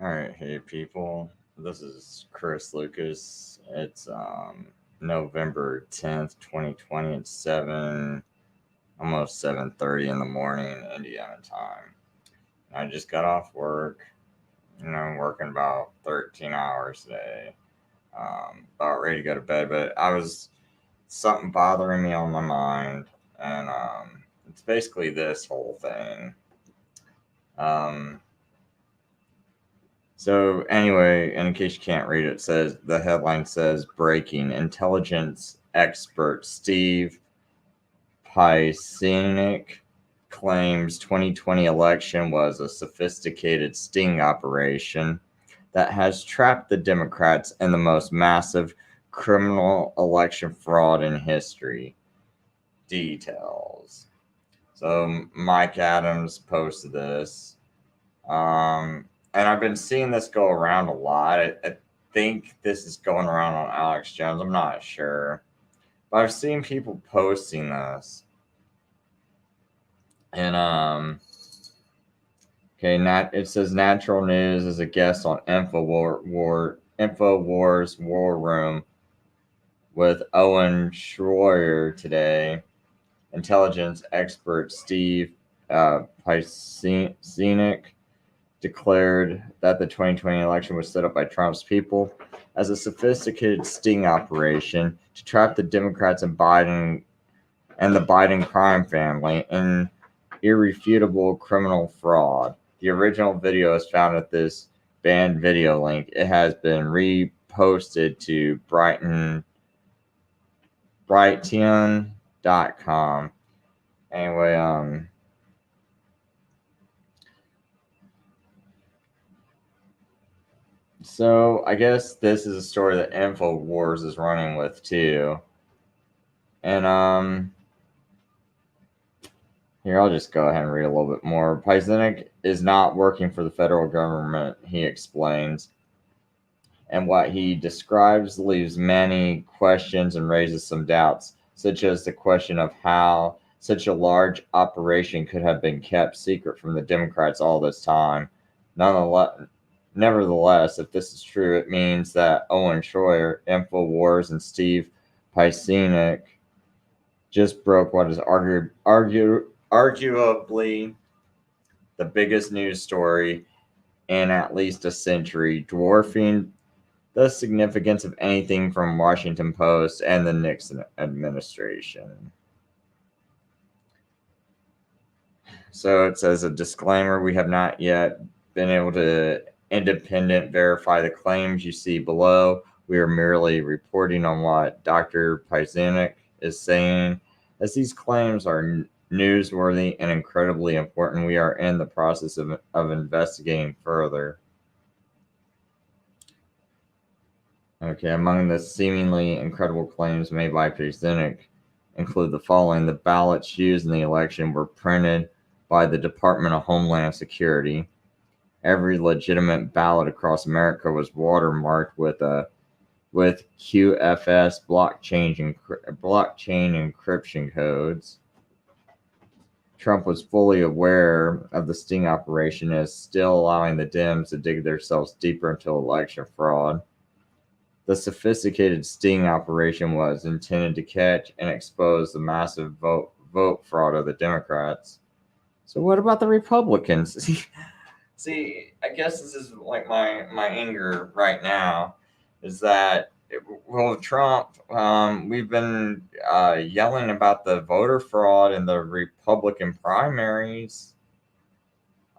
All right, hey people. This is Chris Lucas. It's November 10th, 2020. It's almost 7:30 in the morning Indiana time. I just got off work. I'm working about 13 hours today. About ready to go to bed, but I was something bothering me on my mind, and it's basically this whole thing. Um, So anyway, in case you can't read it, says the headline says breaking intelligence expert Steve Pieczenik claims 2020 election was a sophisticated sting operation that has trapped the Democrats in the most massive criminal election fraud in history. Details. So Mike Adams posted this. And I've been seeing this go around a lot. I think this is going around on Alex Jones. I'm not sure. But I've seen people posting this. And okay, it says Natural News is a guest on Infowars War Room with Owen Schroyer today. Intelligence expert Steve Pieczenik declared that the 2020 election was set up by Trump's people as a sophisticated sting operation to trap the Democrats and the Biden crime family in irrefutable criminal fraud. The original video is found at this banned video link. It has been reposted to Brighton.com. Anyway, so I guess this is a story that InfoWars is running with too. And here I'll just go ahead and read a little bit more. Pieczenik is not working for the federal government, he explains. And what he describes leaves many questions and raises some doubts, such as the question of how such a large operation could have been kept secret from the Democrats all this time. Nonetheless, Nevertheless, if this is true, it means that Owen Schroyer, InfoWars, and Steve Pieczenik just broke what is arguably the biggest news story in at least a century, dwarfing the significance of anything from Washington Post and the Nixon administration. So it says a disclaimer: we have not yet been able to independent verify the claims you see below. We are merely reporting on what Dr. Pieczenik is saying. As these claims are newsworthy and incredibly important, we are in the process of investigating further. Okay, among the seemingly incredible claims made by Pieczenik include the following: the ballots used in the election were printed by the Department of Homeland Security. Every legitimate ballot across America was watermarked with QFS blockchain encryption codes. Trump was fully aware of the sting operation and is still allowing the Dems to dig themselves deeper into election fraud. The sophisticated sting operation was intended to catch and expose the massive vote fraud of the Democrats. So what about the Republicans? See, I guess this is like my anger right now is that well, Trump, we've been yelling about the voter fraud in the Republican primaries.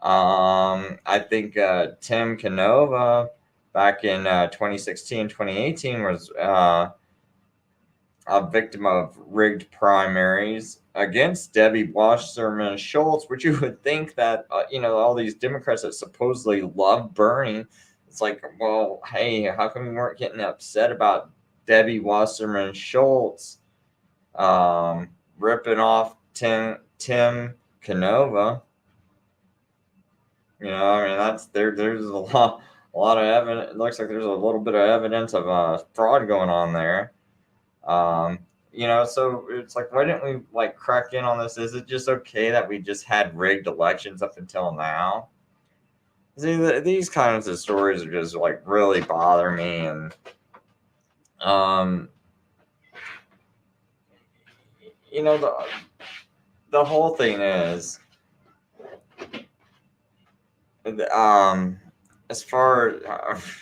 I think Tim Canova back in 2016, 2018 was a victim of rigged primaries against Debbie Wasserman Schultz, which you would think that, all these Democrats that supposedly love Bernie, it's like, well, hey, how come we weren't getting upset about Debbie Wasserman Schultz ripping off Tim Canova? I mean, that's there's a lot of evidence. It looks like there's a little bit of evidence of fraud going on there. Um, so it's like, why didn't we like crack in on this? Is it just okay that we just had rigged elections up until now? See, these kinds of stories are just like really bother me, and um, you know, the whole thing is, um, as far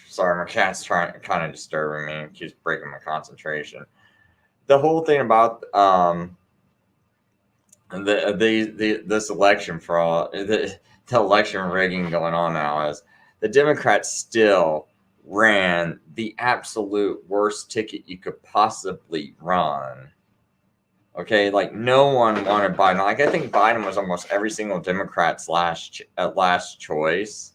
sorry, my cat's trying kind of disturbing me and keeps breaking my concentration. The whole thing about the this election fraud, the election rigging going on now is the Democrats still ran the absolute worst ticket you could possibly run. Okay, like no one wanted Biden. Like I think Biden was almost every single Democrat's last choice.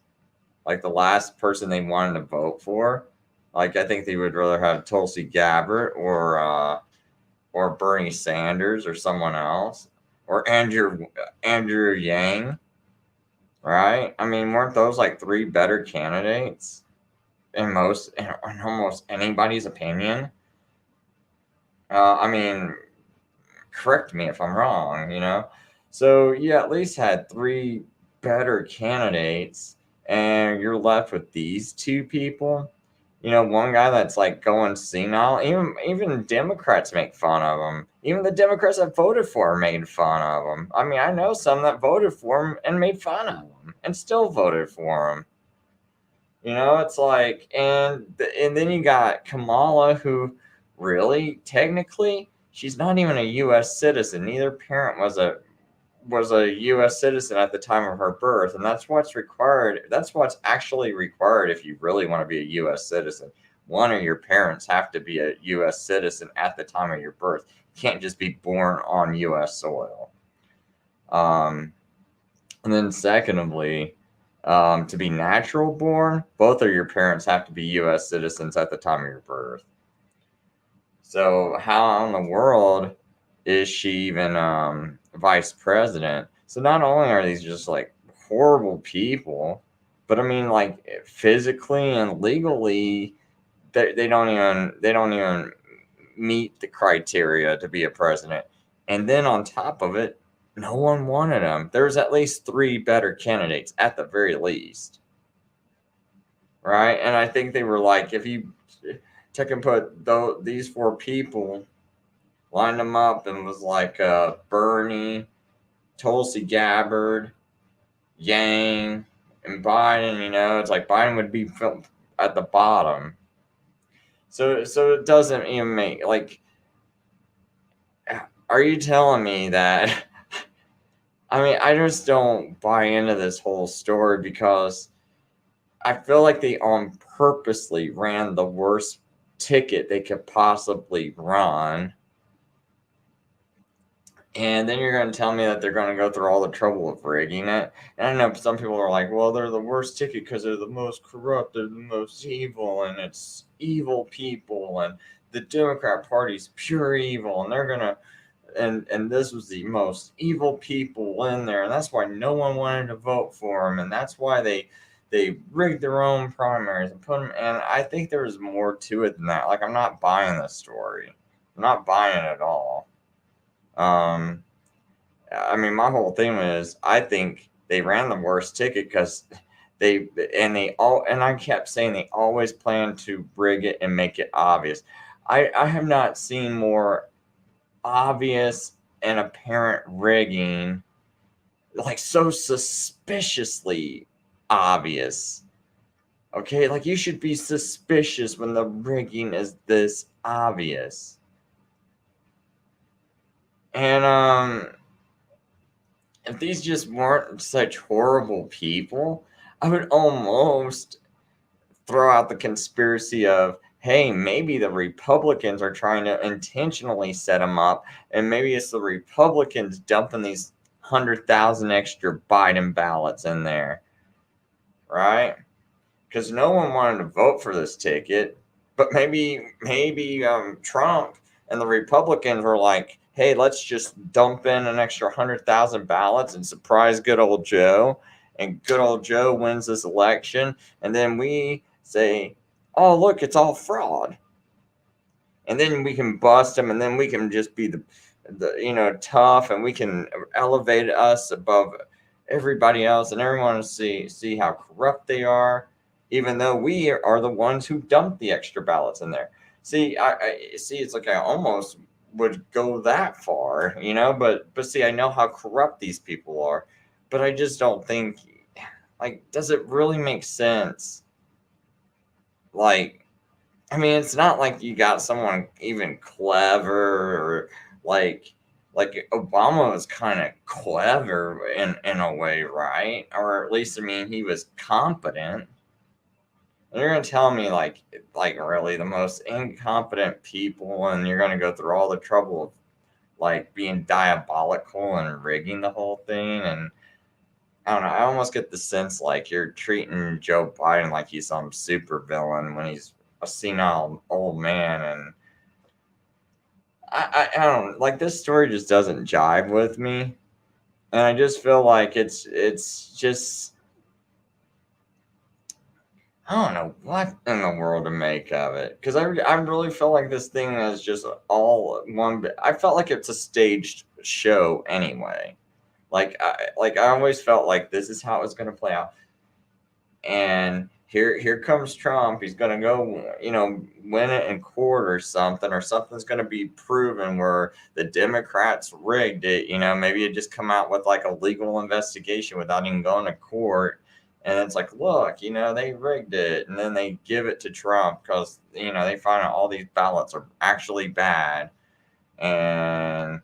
Like the last person they wanted to vote for. Like I think they would rather have Tulsi Gabbard or Bernie Sanders or someone else or Andrew Yang, right? I mean, weren't those like three better candidates in almost anybody's opinion? I mean, correct me if I'm wrong, you know. So you at least had three better candidates, and you're left with these two people. You know, one guy that's like going senile. Even Democrats make fun of him. Even the Democrats that voted for him made fun of him. I mean, I know some that voted for him and made fun of him, and still voted for him. You know, it's like, and then you got Kamala, who really, technically, she's not even a U.S. citizen. Neither parent was a U.S. citizen at the time of her birth, and that's what's required. That's what's actually required if you really want to be a U.S. citizen. One of your parents have to be a U.S. citizen at the time of your birth. You can't just be born on U.S. soil. Um, and then, secondly, to be natural born, both of your parents have to be U.S. citizens at the time of your birth. So, how in the world is she even vice president? So, not only are these just like horrible people, but I mean, like physically and legally, they don't even meet the criteria to be a president. And then on top of it, no one wanted him. There's at least three better candidates at the very least, right? And I think they were like, if you took and put these four people, lined them up, and was like Bernie, Tulsi Gabbard, Yang, and Biden. You know, it's like Biden would be at the bottom. So it doesn't even make like. Are you telling me that? I mean, I just don't buy into this whole story because I feel like they on purposely ran the worst ticket they could possibly run. And then you're going to tell me that they're going to go through all the trouble of rigging it. And I know some people are like, well, they're the worst ticket because they're the most corrupt, they're the most evil, and it's evil people, and the Democrat Party's pure evil, and they're going to and this was the most evil people in there, and that's why no one wanted to vote for him, and that's why they rigged their own primaries and put them. And I think there was more to it than that. Like I'm not buying this story. I'm not buying it at all. Um, I mean, my whole thing was I think they ran the worst ticket because they I kept saying they always plan to rig it and make it obvious. I have not seen more obvious and apparent rigging, like so suspiciously obvious. Okay, like you should be suspicious when the rigging is this obvious. And if these just weren't such horrible people, I would almost throw out the conspiracy of, hey, maybe the Republicans are trying to intentionally set them up, and maybe it's the Republicans dumping these 100,000 extra Biden ballots in there, right? Because no one wanted to vote for this ticket, but maybe Trump and the Republicans were like, hey, let's just dump in an extra 100,000 ballots and surprise good old Joe, and good old Joe wins this election, and then we say, oh look, it's all fraud, and then we can bust him, and then we can just be the tough, and we can elevate us above everybody else, and everyone to see how corrupt they are, even though we are the ones who dumped the extra ballots in there. See, I see. It's like I almost would go that far, but see, I know how corrupt these people are, but I just don't think, like, does it really make sense? Like, I mean, it's not like you got someone even clever, or like like Obama was kind of clever in a way, right? Or at least, I mean, he was competent. And you're gonna tell me, like really the most incompetent people, and you're gonna go through all the trouble of like being diabolical and rigging the whole thing. And I don't know, I almost get the sense like you're treating Joe Biden like he's some super villain when he's a senile old man. And I don't like, this story just doesn't jive with me. And I just feel like it's just, I don't know what in the world to make of it, because I really feel like this thing is just all one bit. I felt like it's a staged show anyway. Like I always felt like this is how it's going to play out. And here comes Trump. He's going to go, win it in court or something, or something's going to be proven where the Democrats rigged it. Maybe it just come out with like a legal investigation without even going to court. And it's like, look, they rigged it. And then they give it to Trump because, they find out all these ballots are actually bad. And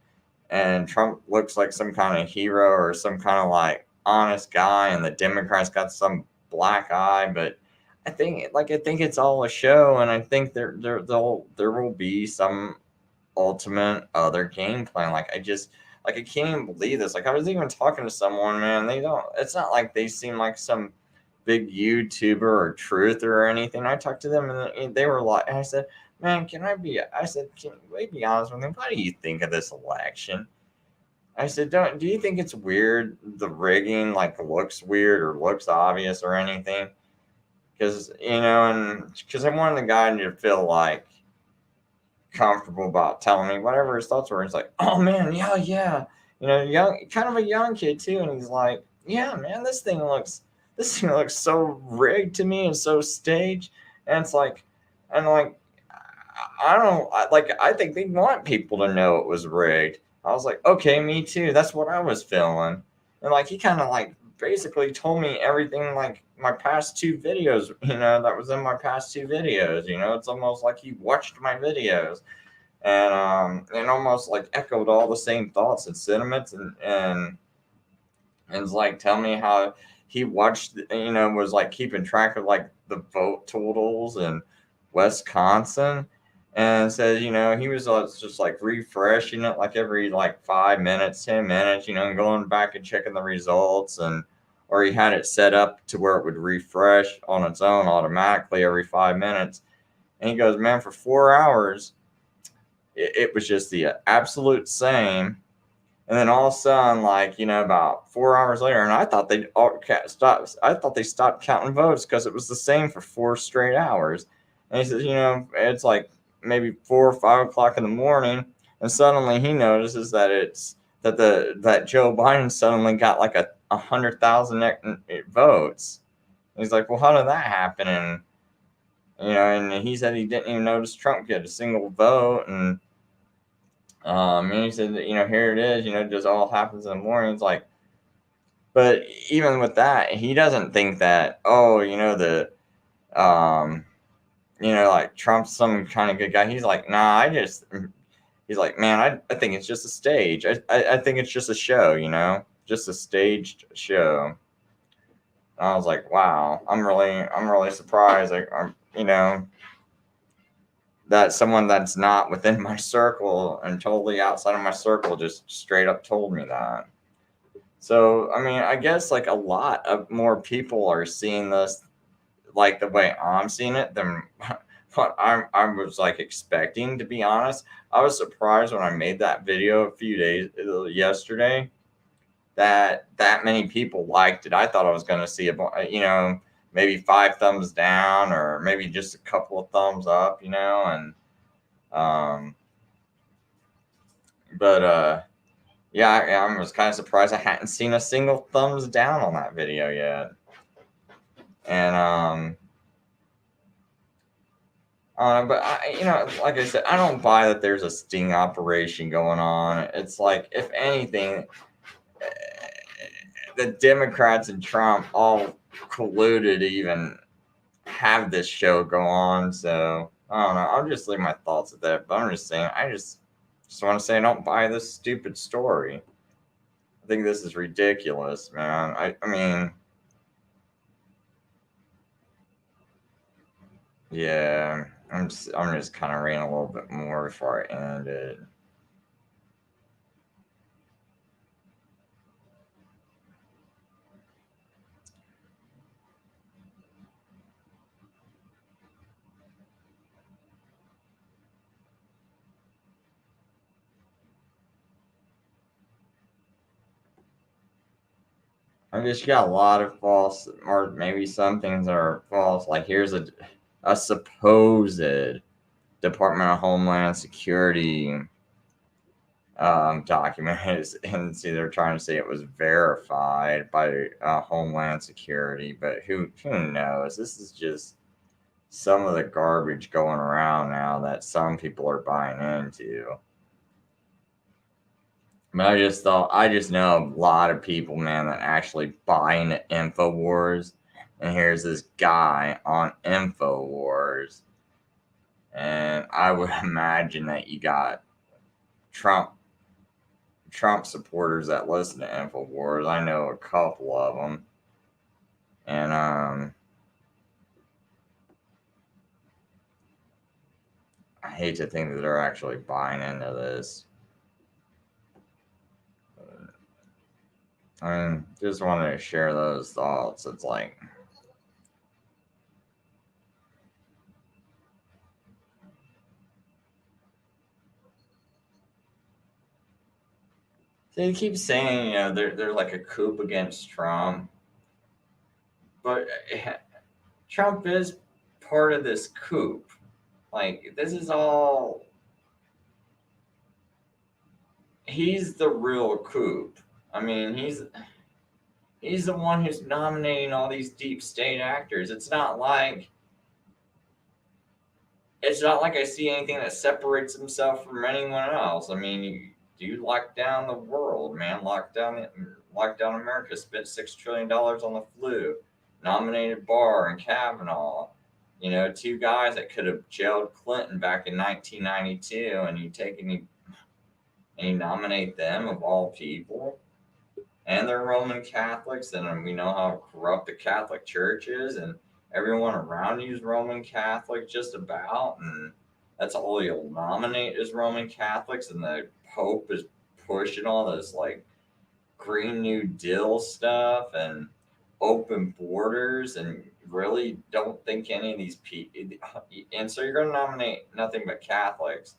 Trump looks like some kind of hero or some kind of like honest guy, and the Democrats got some black eye. But I think it's all a show, and I think there will be some ultimate other game plan. I can't even believe this. Like, I was even talking to someone, man. They don't. It's not like they seem like some big YouTuber or truther or anything. I talked to them, and they were like, and I said, "Man, I said, can we be honest with me? What do you think of this election?" I said, do you think it's weird, the rigging, like, looks weird or looks obvious or anything? Because, and because I wanted the guy to feel like comfortable about telling me whatever his thoughts were. He's like, "Oh man, yeah, yeah," young, kind of a young kid too, and he's like, "Yeah, man, this thing looks so rigged to me and so staged." And it's like, and like, I don't I think they want people to know it was rigged. I was like, okay, me too. That's what I was feeling. And like, he kind of like basically told me everything, like my past two videos, that was in my past two videos. It's almost like he watched my videos, and almost like echoed all the same thoughts and sentiments, and it's like, tell me how he watched, was like keeping track of like the vote totals in Wisconsin, and says, he was just like refreshing it like every like 5 minutes, 10 minutes, and going back and checking the results, or he had it set up to where it would refresh on its own automatically every 5 minutes. And he goes, man, for 4 hours, it was just the absolute same. And then all of a sudden, like, about 4 hours later, and I thought they all stopped. I thought they stopped counting votes because it was the same for 4 straight hours. And he says, it's like maybe 4 or 5 o'clock in the morning, and suddenly he notices that Joe Biden suddenly got like 100,000 votes. And he's like, well, how did that happen? And he said he didn't even notice Trump get a single vote. And he said that, here it is, it just all happens in the morning. It's like, but even with that, he doesn't think that, oh, like Trump's some kind of good guy. He's like, nah, he's like, man, I think it's just a stage. I think it's just a show, just a staged show. And I was like, wow, I'm really surprised. That someone that's not within my circle and totally outside of my circle just straight up told me that. So, I mean, I guess like a lot of more people are seeing this like the way I'm seeing it than what I was like expecting, to be honest. I was surprised when I made that video a few days yesterday that many people liked it. I thought I was going to see maybe 5 thumbs down, or maybe just a couple of thumbs up, and but Yeah, I was kind of surprised I hadn't seen a single thumbs down on that video yet. And but like I said, I don't buy that there's a sting operation going on. It's like, if anything, the Democrats and Trump all colluded to even have this show go on. So I don't know. I'll just leave my thoughts at that. But I'm just saying, I just want to say I don't buy this stupid story. I think this is ridiculous, man. I mean, yeah. I'm just kind of reading a little bit more before I end it. I just got a lot of false, or maybe some things are false. Like, here's a supposed Department of Homeland Security document, and see, they're trying to say it was verified by Homeland Security, but who knows? This is just some of the garbage going around now that some people are buying into. But I just know a lot of people, man, that actually buy into InfoWars. And here's this guy on InfoWars. And I would imagine that you got Trump Trump supporters that listen to InfoWars. I know a couple of them. And I hate to think that they're actually buying into this. I mean, just wanted to share those thoughts. It's like, they keep saying, they're like a coup against Trump, but Trump is part of this coup. Like, this is all, he's the real coup. I mean, he's the one who's nominating all these deep state actors. It's not like I see anything that separates himself from anyone else. I mean, you lock down the world, man. Lock down America. Spent $6 trillion on the flu. Nominated Barr and Kavanaugh. Two guys that could have jailed Clinton back in 1992, and you nominate them of all people. And they're Roman Catholics, and we know how corrupt the Catholic Church is, and everyone around you is Roman Catholic, just about, and that's all you'll nominate is Roman Catholics, and the Pope is pushing all this like Green New Deal stuff and open borders, and really don't think any of these people, and so you're going to nominate nothing but Catholics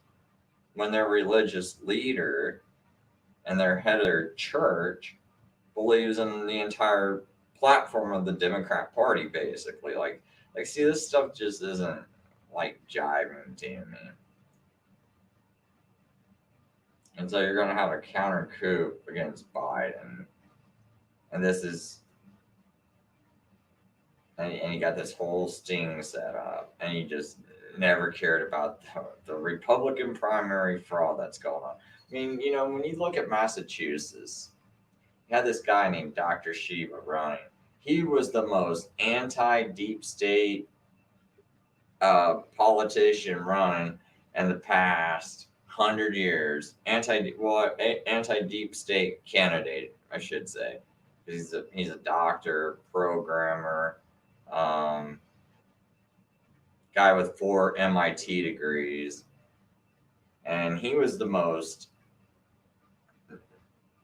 when their religious leader and their head of their church believes in the entire platform of the Democrat Party, basically. Like, see, this stuff just isn't like jiving to me. And so you're gonna have a counter coup against Biden, and this is, and you got this whole sting set up, and you just never cared about the Republican primary fraud that's going on. I mean, when you look at Massachusetts, you had this guy named Dr. Shiva running. He was the most anti deep state politician running in the past 100 years. Anti deep state candidate, I should say. He's a doctor, programmer, um, guy with 4 MIT degrees, and he was the most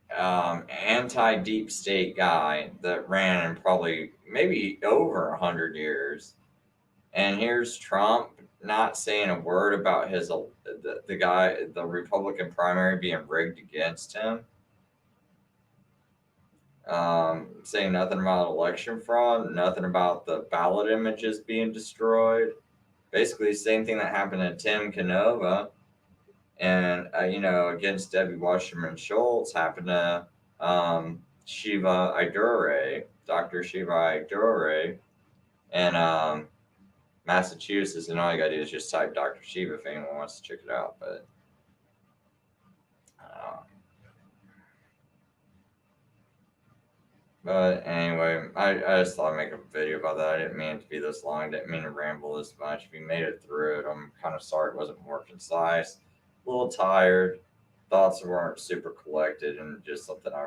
anti deep state guy that ran in probably maybe over 100 years. And here's Trump not saying a word about the Republican primary being rigged against him. Saying nothing about election fraud, nothing about the ballot images being destroyed. Basically, the same thing that happened to Tim Canova. and against Debbie Wasserman Schultz happened to Shiva Idure, Dr. Shiva Idure, in Massachusetts. And all you gotta do is just type Dr. Shiva if anyone wants to check it out. Uh, but anyway, I just thought I'd make a video about that. I didn't mean it to be this long. I didn't mean to ramble this much. If you made it through it, I'm kind of sorry it wasn't more concise. A little tired. Thoughts weren't super collected, and just something I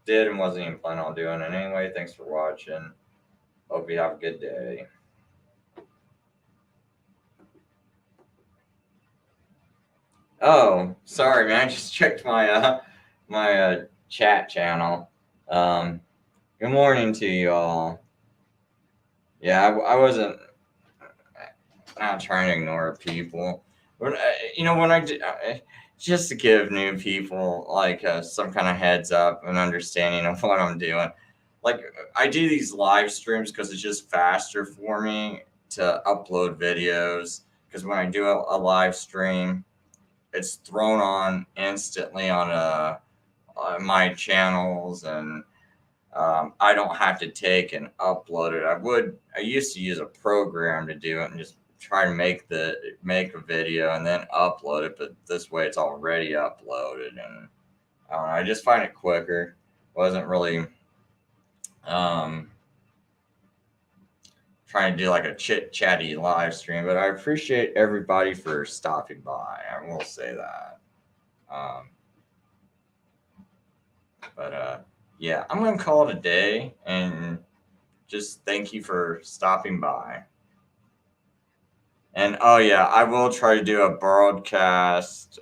did and wasn't even planning on doing. And anyway, thanks for watching. Hope you have a good day. Oh, sorry, man. I just checked my chat channel. Good morning to you all. Yeah, I wasn't not trying to ignore people. When when just to give new people like some kind of heads up and understanding of what I'm doing. Like I do these live streams because it's just faster for me to upload videos. Because when I do a live stream, it's thrown on instantly on my channels, and I don't have to take and upload it. I used to use a program to do it and just try to make a video and then upload it, but this way it's already uploaded, and I just find it quicker. Wasn't really um, trying to do like a chit chatty live stream, but I appreciate everybody for stopping by. I will say that. Um, but yeah, I'm gonna call it a day and just thank you for stopping by. And oh yeah, I will try to do a broadcast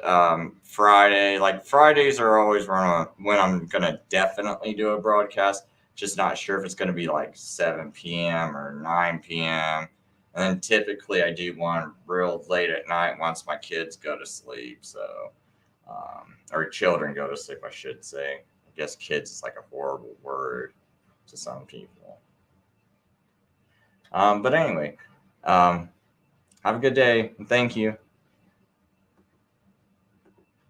Friday. Like Fridays are always when I'm gonna definitely do a broadcast. Just not sure if it's gonna be like 7 p.m. or 9 p.m. And then typically I do one real late at night once my kids go to sleep. So or children go to sleep, I should say. I guess kids is like a horrible word to some people. But anyway, have a good day, and thank you.